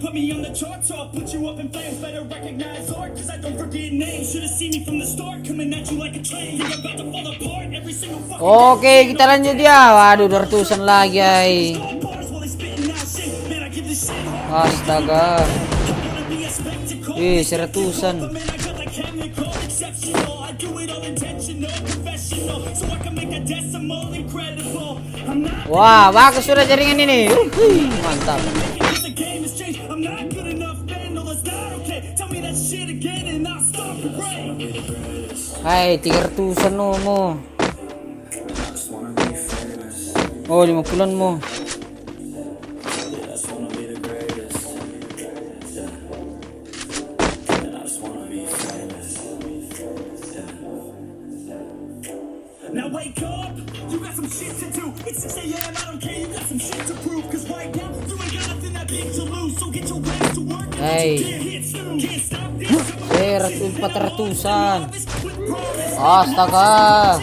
put me on the charts, so I'll put you up in flames. Better recognize art, cause I don't forget names. Should've seen me from the start, coming at you like a train. You're about to fall apart, every single fucking Oke, kita lanjut ya. Waduh, 200-an lagi, ay. Astaga. Ih, 100-an. Wah, bagus sudah jaringan ini. Mantap. Hai, 300-an mo. Oh, 50-an mo. Now wake up, you got some shit to do. It's 6 a.m., I don't care, you got some shit to prove. Cause right now, you ain't got nothing that big to lose. So get your ass to work. Hey. Can't stop this. 400-an. Astaga.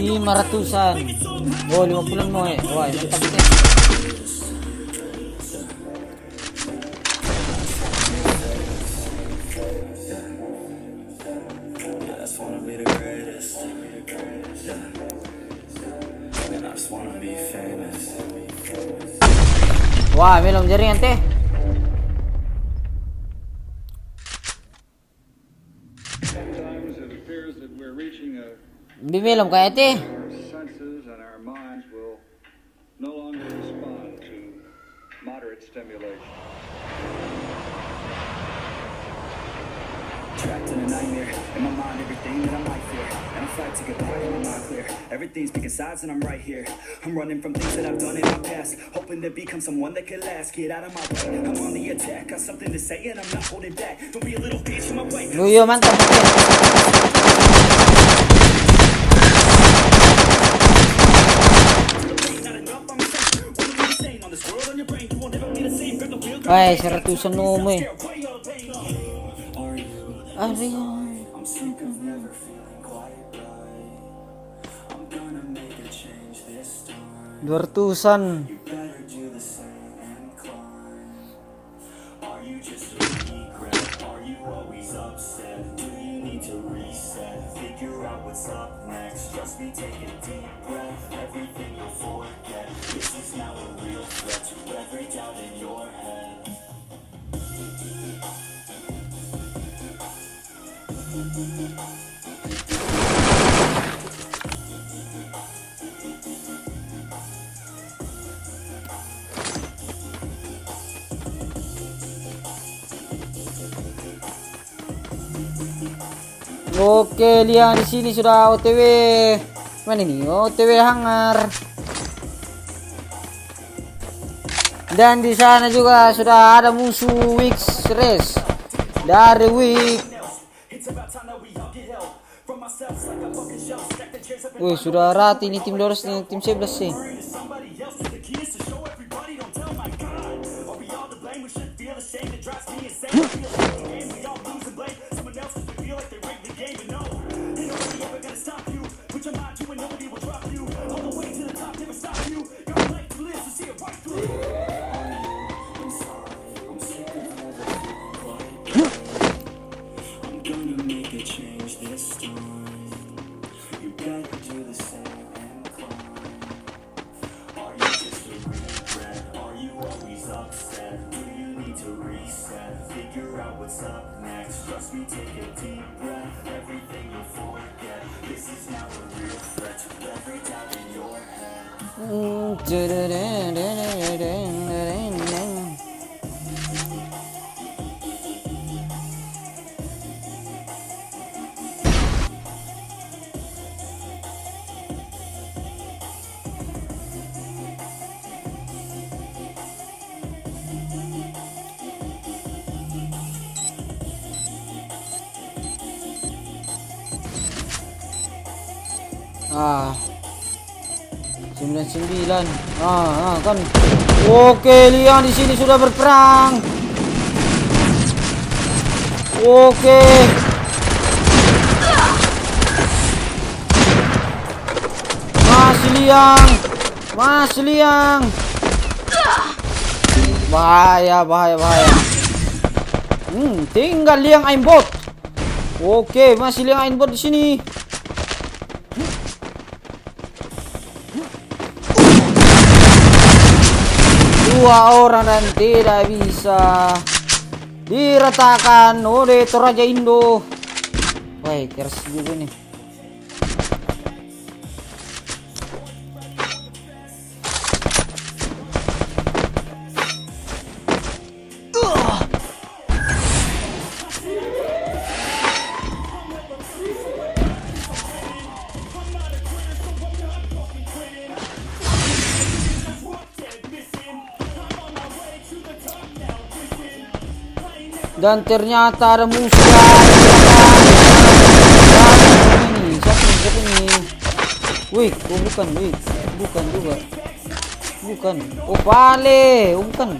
Lima ratusan. Oh, 50-an mo eh. Wah, mantap ito. Wah, belum jaringan teh. Belum kayak teh. Senses and our minds will no longer respond to moderate stimulation. Trapped in a nightmare, in my mind everything that I might fear, and I fight to get by in my mind clear. Everything's picking sides and I'm right here. I'm running from things that I've done in my past, hoping to become someone that could last. Get out of my way, I'm on the attack. Got something to say and I'm not holding back. Don't be a little bitch in my way. Luyo, mantap. Ay, 100-an mo eh. Ari. 200-an. Oke, lihat di sini sudah OTW. Mana ini? OTW hangar. Dan di sana juga sudah ada musuh Wix Race dari Wix. Wih, sudah rata ini tim Doros dengan tim 11 sih. 99. Kan. Oke, Liang di sini sudah berperang. Oke. Masih Liang. Bahaya. Tinggal Liang aimbot. Oke, masih Liang aimbot di sini. Dua orang dan tidak bisa diratakan oleh Toraja Indo. Wah, keras juga nih. Dan ternyata ada musuh. Siapa ini? Wih, bukan juga. Bukan. Oh, Vale. Oh, bukan.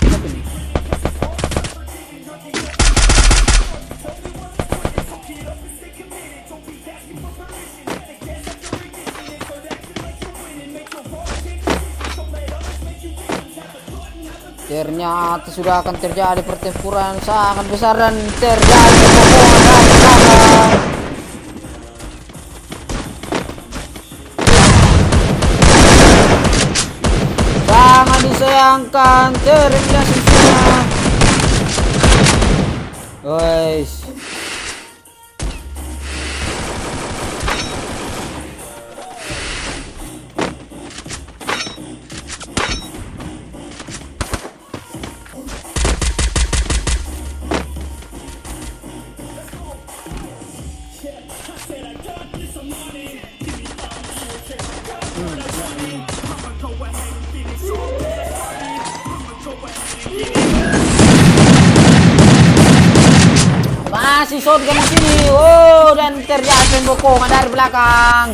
Siapa ini? Ternyata sudah akan terjadi pertempuran sangat besar dan terjadi kebohongan dari belakang. Sangat disayangkan tereliminasinya. Guys. Masih shotgun di sini. Oh, dan terjadi pembokongan dari belakang.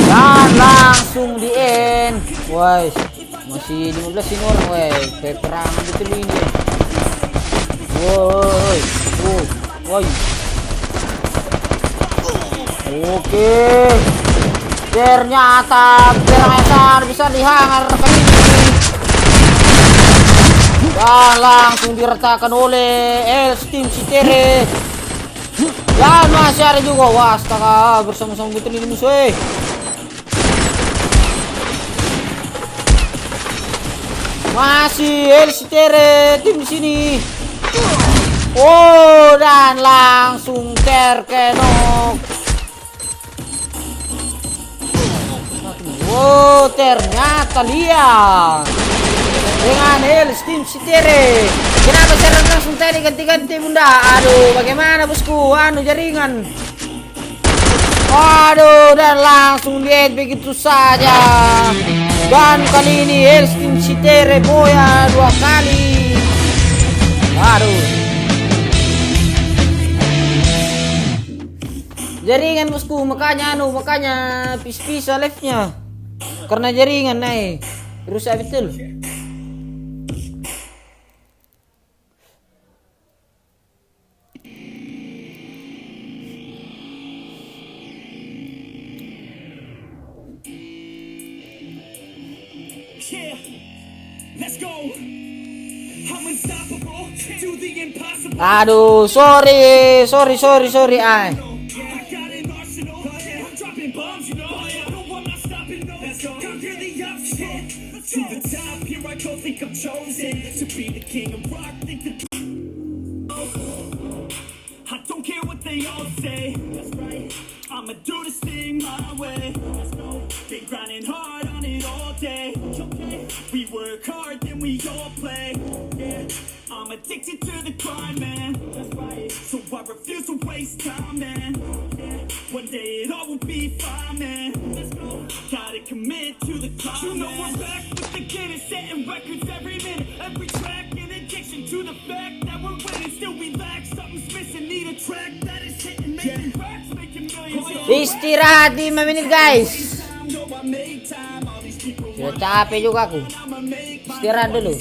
Dan langsung di end. Woi, masih 15 ini orang, woi. Peperangan betul ini. Woi. Woi. Oke. Ternyata perang sangat bisa dihangar kali ini. Dan langsung diretakan oleh Steam Citere. Dan masih ada juga. Wah, astaga, bersama-sama betul ini musuh. Masih Citere tim di sini. Oh, dan langsung terkenok. Oh, ternyata Liang dengan Steam Citere. Kenapa saya langsung tadi ganti-ganti bunda? Aduh, bagaimana bosku? Jaringan. Aduh, dan langsung lihat begitu saja. Dan kali ini Steam Citere boya 2 kali. Aduh. Jaringan bosku, makanya pis-pisa live-nya. Karena jaringan naik. Rusak betul. Aduh, sorry, ay. I don't care what they all say. That's right. I'ma do this thing my way. Let's go. Been grinding hard on it all day. Okay. We work hard, then we all play. Yeah. I'm addicted to the grind, man. That's right. So I refuse to waste time, man. Yeah. One day it all will be fine, man. Let's go. Gotta commit to the climb. You know I'm back with the Guinness, setting records every minute, every track, an addiction to the fact that we're winning. Still we lack something's missing. Need a track that is hitting, making raps, making millions. Istirahat 5 menit guys. Sudah capek juga aku. Istirahat dulu.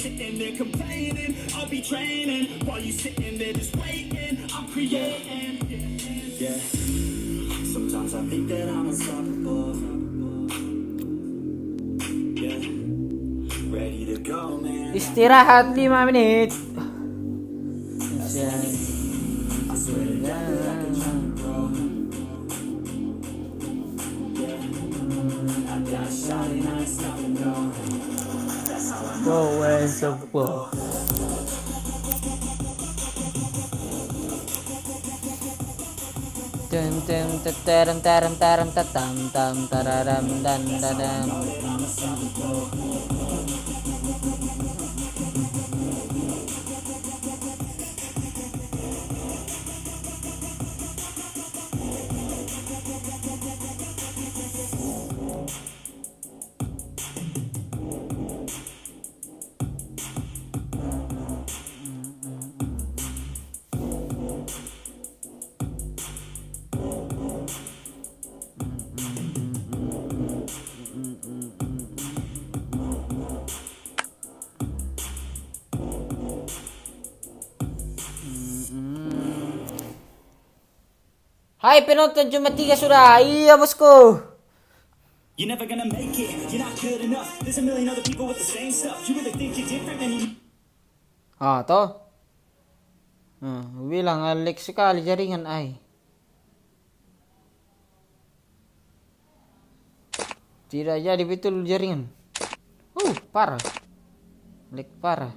Yeah. Sometimes I think that I'm unstoppable. Yeah. Ready to go, man. Istirahat 5 menit. I swear to God that I can try to grow. Yeah. I got a shot and I ain't stopping, no. That's how I know. Hai penonton, cuma 3 sudah. Iya bosku. You're never gonna make it, you're not good enough. There's a million other people with the same stuff. You really think you're different than you. Toh. Bilang alik sekali jaringan ay. Tidak jadi betul jaringan. Parah. Lag parah.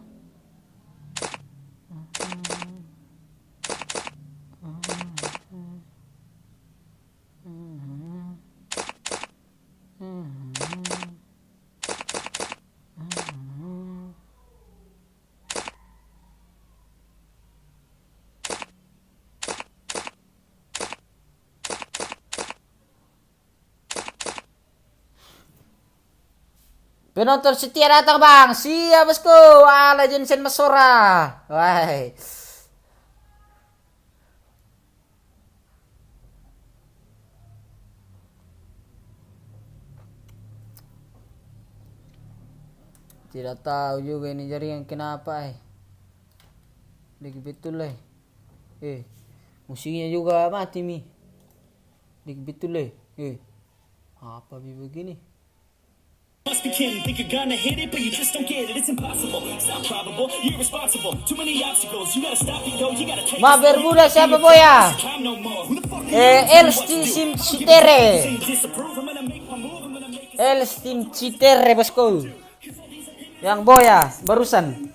Penonton setia datang bang. Siap bosku. Ala Jensen Masora. Wah. Tidak tahu juga ini jaringan kenapa lagi betul musiknya juga mati mi. Lagi betul apa begini? Must be kidding, think you're gonna hit it, but you just don't get it. It's impossible, it's not probable, you're irresponsible. Too many obstacles, you gotta stop it, yo, you gotta take Ma Bermuda siapa boya? El Steam Citere. El Steam Citere bosku. Yang boya barusan.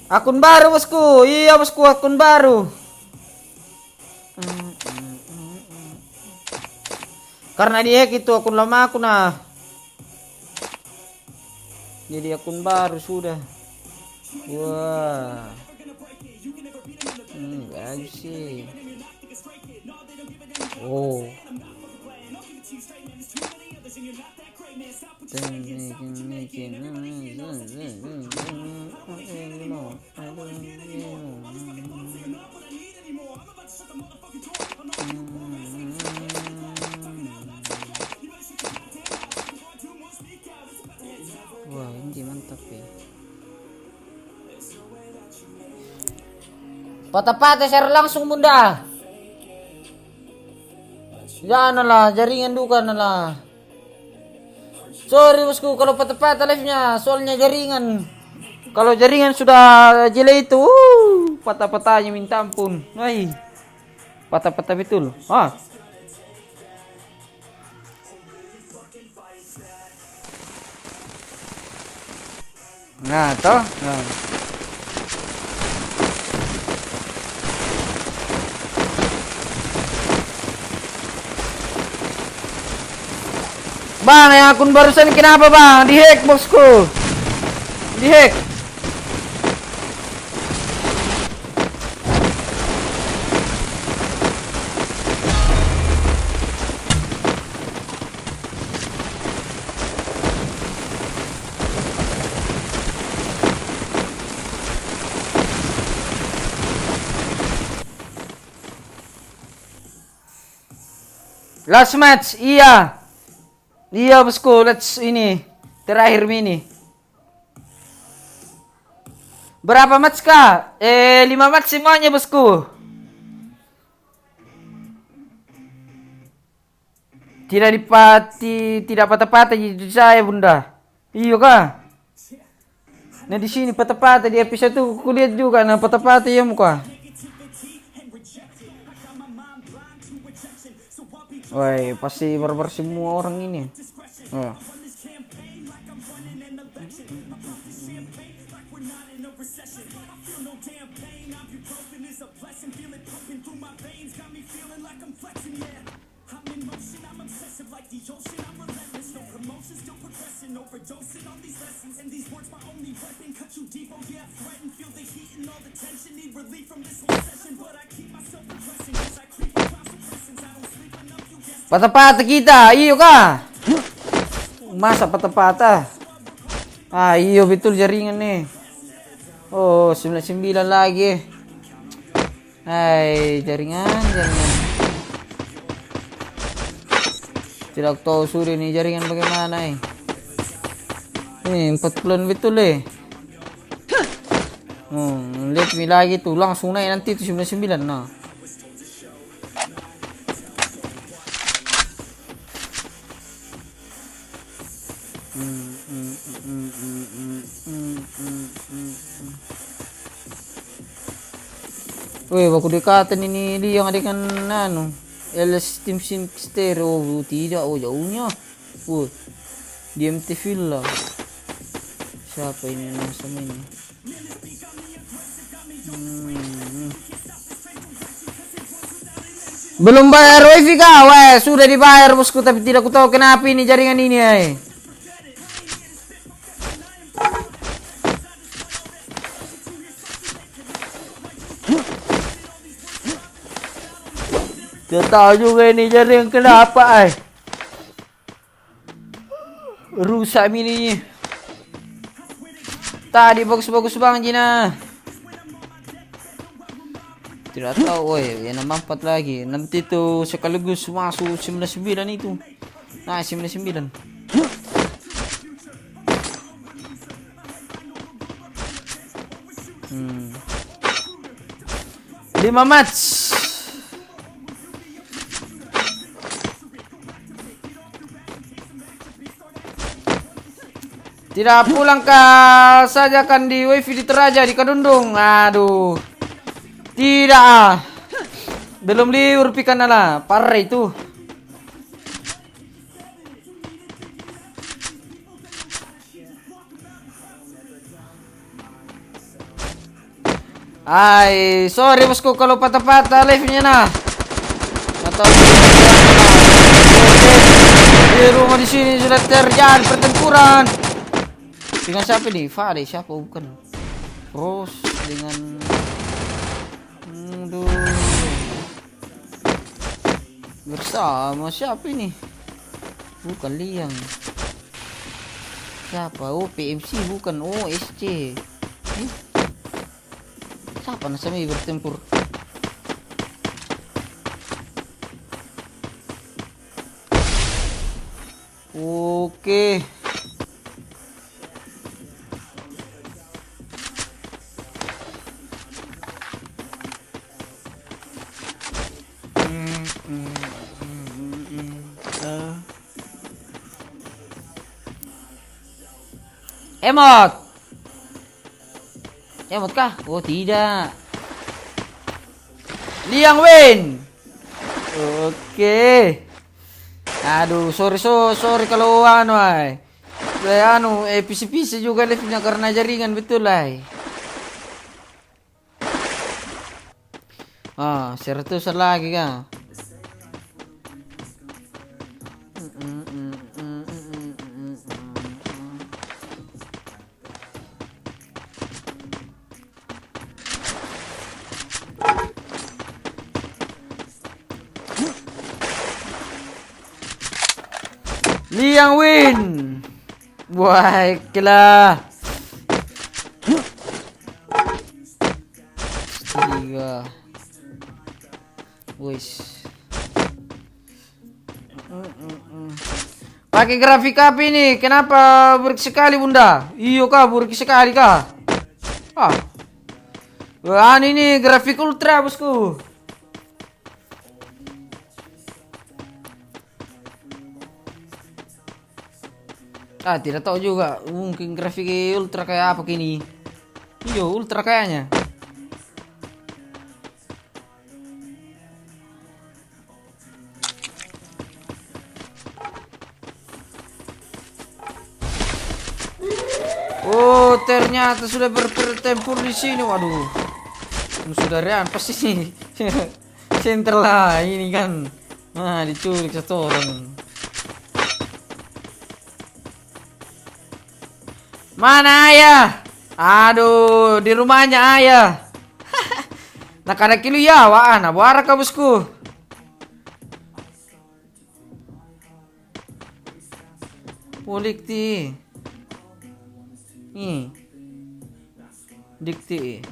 Akun baru bosku. Iya bosku, akun baru. Karena dia itu akun lama aku jadi akun baru sudah. Wah. Bagus sih. Wah, ini mantap ya. Patah-patah share langsung bunda. Janganlah jaringan duka lah. Sorry bosku kalau patah-patah live-nya, soalnya jaringan. Kalau jaringan sudah jelek itu, patah-patahnya minta ampun. Patah-patah betul. Nah, toh. Nah. Bang, yang akun barusan kenapa bang? Dihack bosku. Dihack. Last match, iya. Iya bosku, let's ini. Terakhir mini. Berapa match kah? 5 match semuanya bosku. Tidak patah-patah di saya bunda. Iya kah? Nah di sini patah-patah di episode itu kulihat juga nah patah-patah ya muka. Woi, pasti barbar semua orang ini. Oh. Patah-patah kita, iyo kah? Masa patah-patah? Ah iyo betul jaringan nih. Oh 99 lagi. Hai jaringan. Tidak tahu suri nih jaringan bagaimana Ini 40 betul lihat mi lagi tuh langsung naik nanti tuh 99 nah. Weh, baku dekatan ini dia yang ada kan LS Team Stereo. Tidak, jauhnya. Di MTV lah. Siapa ini yang sama ini? Belum bayar wifi kah? Weh, sudah dibayar bosku tapi tidak ku tahu kenapa ini jaringan ini Tidak tahu juga ini jaringan kenapa rusak mininya. Tadi bagus-bagus bang Jina. Tidak tahu yang 64 lagi. Nanti tuh sekaligus masuk 99 itu. Nah 99. 5 match. Tidak pulangkah saja kan di wifi di Teraja di Kadundung. Aduh. Tidak. Belum liur pikan lah. Parah itu. Sorry bosku kalau patah-patah live-nya nah. Atau di rumah di sini sudah terjadi pertempuran. Dengan siapa nih? Fade siapa bukan? Terus dengan bersama siapa ini? Bukan Liang. Siapa? Oh PMC bukan. Oh SC. Siapa namanya bertempur? Oke. Emot kah? Oh tidak. Liang win. Oke. Aduh, sorry kalau PC-PC juga liftnya karena jaringan betul lah. Ah, 100 lagi kan. Liang win. Baiklah. 3. Wis. Pakai grafik apa ini? Kenapa buruk sekali bunda? Iyo kah buruk sekali kah? Ah. Wah ini grafik ultra bosku. Ah tidak tahu juga. Mungkin grafik ultra kayak apa kini? Iyo ultra kayaknya. Oh, ternyata sudah bertempur di sini. Waduh. Sudah rean pasti sini. Center lah ini kan. Nah, diculik satu orang. Mana ayah? Aduh, di rumahnya ayah. Nak ada kilo ya, wah, nah buara ka bosku. Polikti. Nih. Dikti.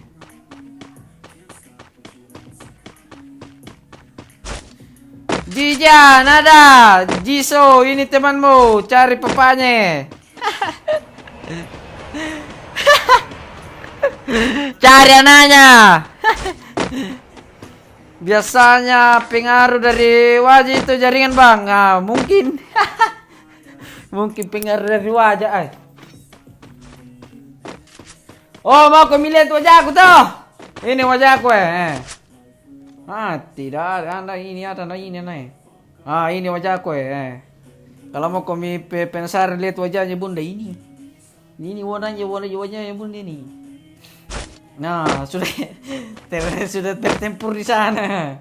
Jija, nada. Jiso, ini temanmu. Cari papanya. Cari anaknya. Biasanya pengaruh dari wajah itu jaringan bang. Nah, mungkin. Mungkin pengaruh dari wajah. Oh, mau kau lihat wajahku tuh? Ini wajahku Ah, tidak ada ini nih. Ah, ini wajahku Kalau mau kau penasaran lihat wajahnya bunda ini. Ini wajahnya bunda ini. Nah, sudah tertempur di sana.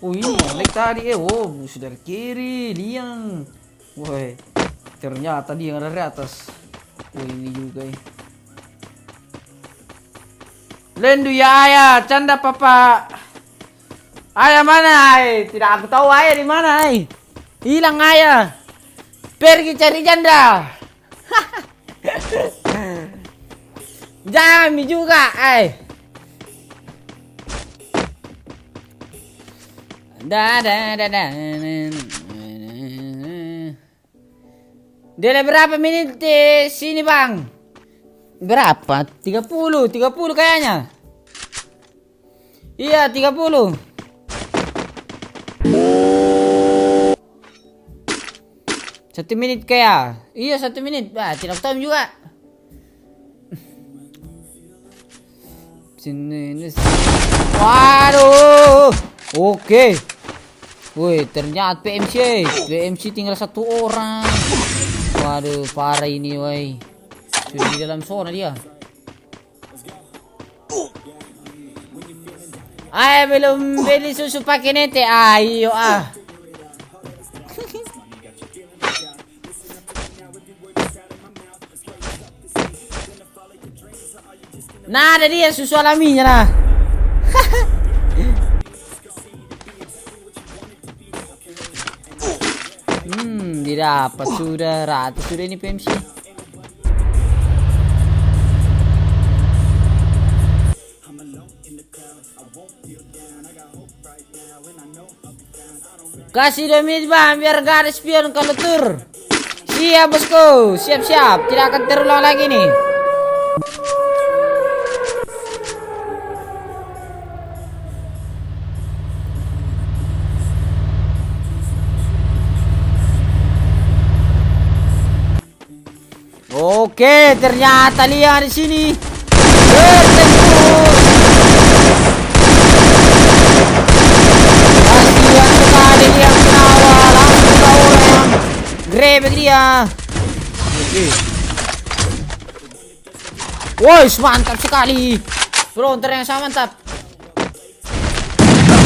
Oh, ini like tadi oh, sudah kiri liang. Woi, ternyata dia yang ada di atas. Oh, ini juga Lendu ya ayah, canda papa. Ayah mana Tidak aku tahu ayah di mana Hilang ayah. Pergi cari janda. Jami juga Dia berapa menit di sini bang? Berapa? 30 kayaknya. Iya 30. Satu menit kayak. Iya 1 menit. Tidak tahu juga. Sini. Waduh. Oke. Woi ternyata PMC tinggal 1 orang. Waduh parah ini woi. Sudah di dalam zona dia. Belum beli susu pakai nete. Ayo Nah ada dia susu alaminya lah. Didapat sudah ratus sudah ini PMC. Kasih 2 menit bang biar gak ada spion kalau tur. Siap bosku, siap. Tidak akan terulang lagi nih. Oke, ternyata lihat di sini. Kasihan sekali dia ketawa langsung orang. Grab dia. Woi, mantap sekali. Fronter yang sama mantap.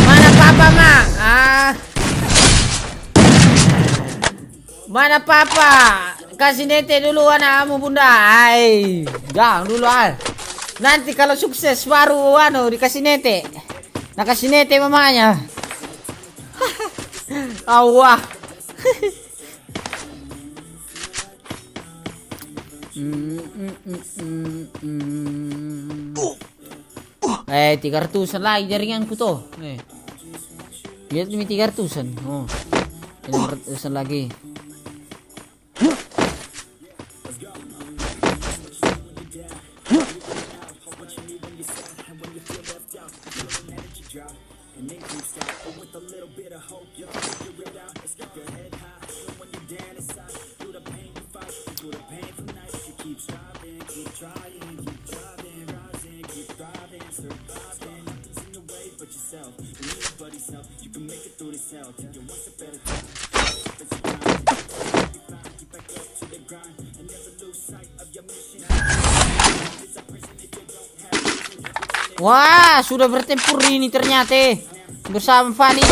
Mana papa, Mak? Mana papa? Kasih nete dulu anakmu, Bunda. Jangan dulu Nanti kalau sukses baru dikasih nete. Nah, kasih nete mamanya. Awah. Eh, 300-an lagi jaringanku tuh. Lihat ini 300-an. Oh. 300-an lagi. Wah, sudah bertempur ini ternyata bersama Fanny.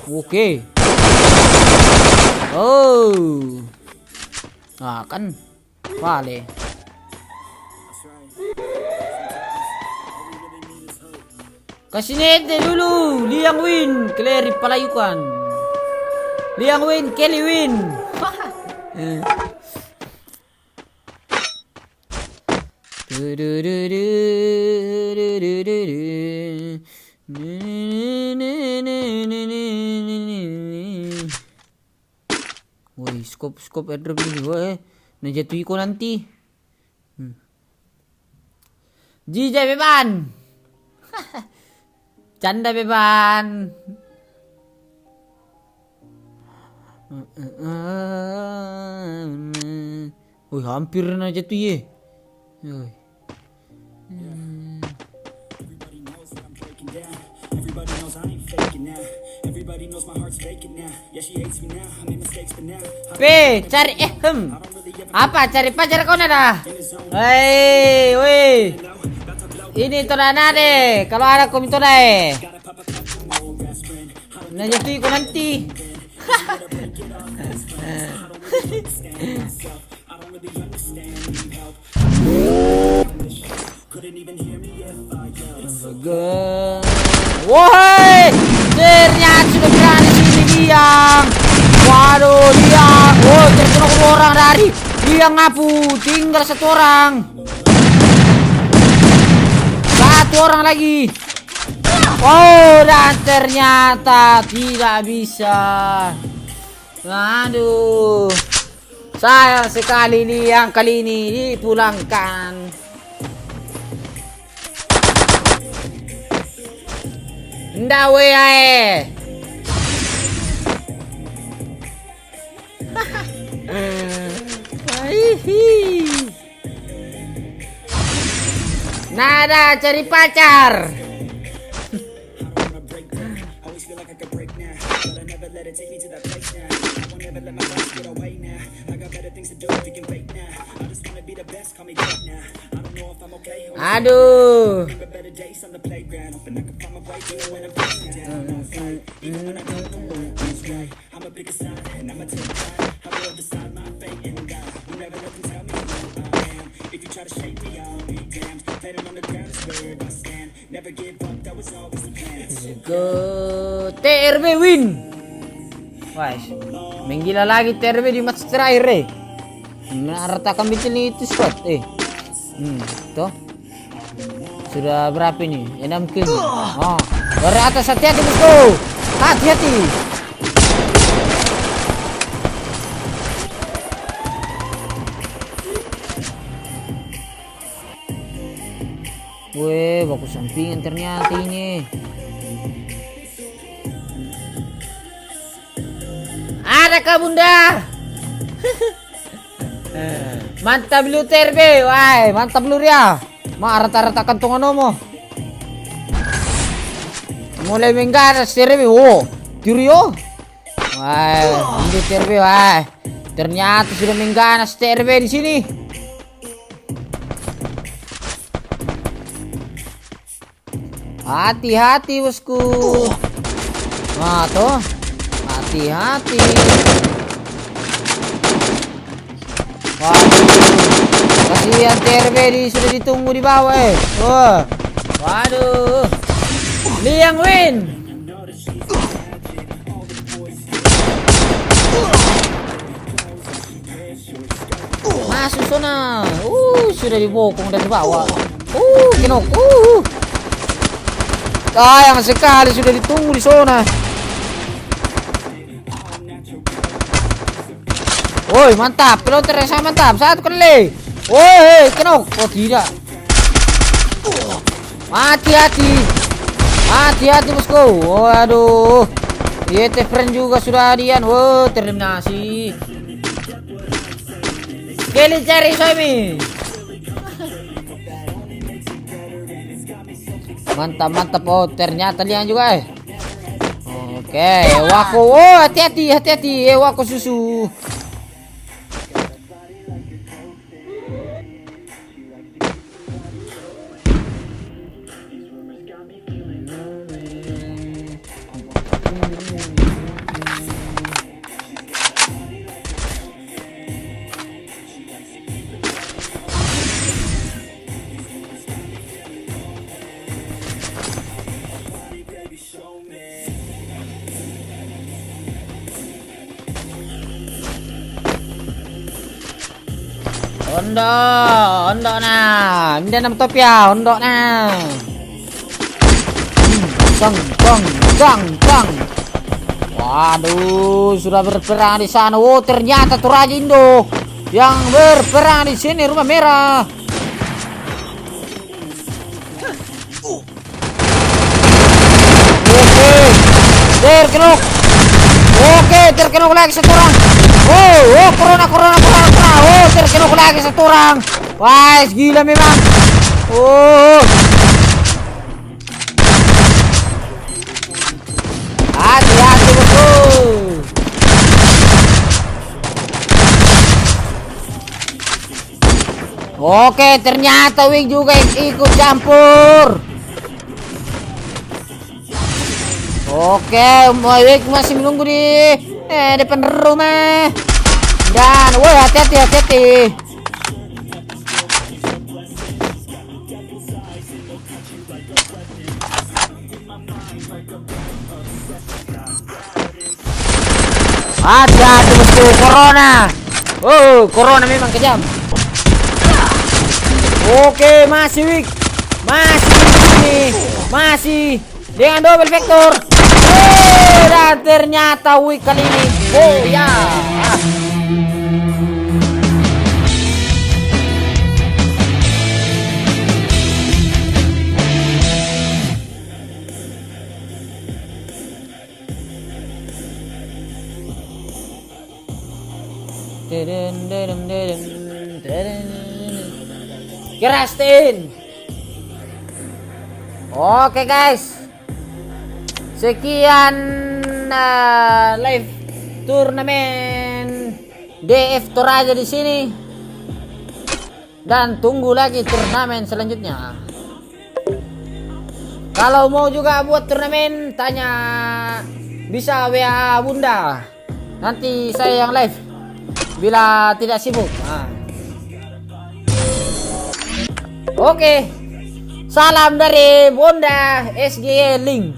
Oke. Oh. Nah, kan vale. Kasih nete dulu. Liang win, Clary palayukan. Liang win, Kelly win. Woi, skop airdrop ini, woi. Najatui ko nanti. Jija beban. Canda beban. Woi, hampir najatui ye. Woi. Cari apa? Cari pacar kau nada? Hei, woi. Ini tonana deh. Kalau ada komito deh. Nah, jadi kau nanti. Woi, ternyata sudah berani sini Liang. Waduh, Liang. Oh, terkena orang dari Liang ngapu. Tinggal satu orang. Satu orang lagi. Oh, dan ternyata tidak bisa. Aduh. Sayang sekali Liang kali ini dipulangkan. Ndak we ae. Nada cari pacar. Aduh. TRB win. Wah, menggila lagi TRB di match terakhir Menaratakan bikin itu squad Tuh. Sudah berapa ini? 6 kill. Oh, dari atas hati-hati bosku. Hati-hati. Weh, baku sampingan ternyata ini. Adakah Bunda? Mantap lu TRB, wah, mantap lu ya. Rata-rata kantongan mo. Mulai mengganas TRB, oh, Tirio. Wah, ini TRB, wah. Ternyata sudah mengganas TRW di sini. Hati-hati bosku. Nah tuh, hati-hati. Waduh, kasihan TRW sudah ditunggu di bawah. Wah, waduh, Liang win. Masuk sana. Sudah dibokong dari bawah. Kenok. Sayang sekali sudah ditunggu di zona. Woi, mantap. Piloter yang mantap. Satu kali. Woi, kenok. Oh, tidak. Hati-hati. Hati-hati, bosku. Waduh. YT friend juga sudah adian. Wow, tereliminasi. Kelly cari suami. Mantap. Oh, ternyata dia juga. Oke, Wako. Oh, hati-hati. Wako susu. Ondok nah. Ini nama top ya, ondok nah. Gang. Waduh, sudah berperang di sana. Oh, ternyata tuh Raja Indo yang berperang di sini, rumah merah. Oke, terkenok lagi satu orang. Oh, corona. Oh, terkenok lagi satu orang. Wah, gila memang. Oh. Hati-hati, bosku. Oke, ternyata Wing juga ikut campur. Oke, Wing masih menunggu di depan rumah. Dan, woi, hati-hati. Hati-hati bosku, corona. Oh, corona memang kejam. Oke, masih Wig. Masih di sini. Masih dengan double vector. Dan ternyata Wig kali ini. Oh ya. Kerastin. Oke guys, sekian live turnamen DF Toraja di sini, dan tunggu lagi turnamen selanjutnya. Kalau mau juga buat turnamen, tanya bisa WA Bunda, nanti saya yang live bila tidak sibuk. Oke, salam dari Bunda SG Link.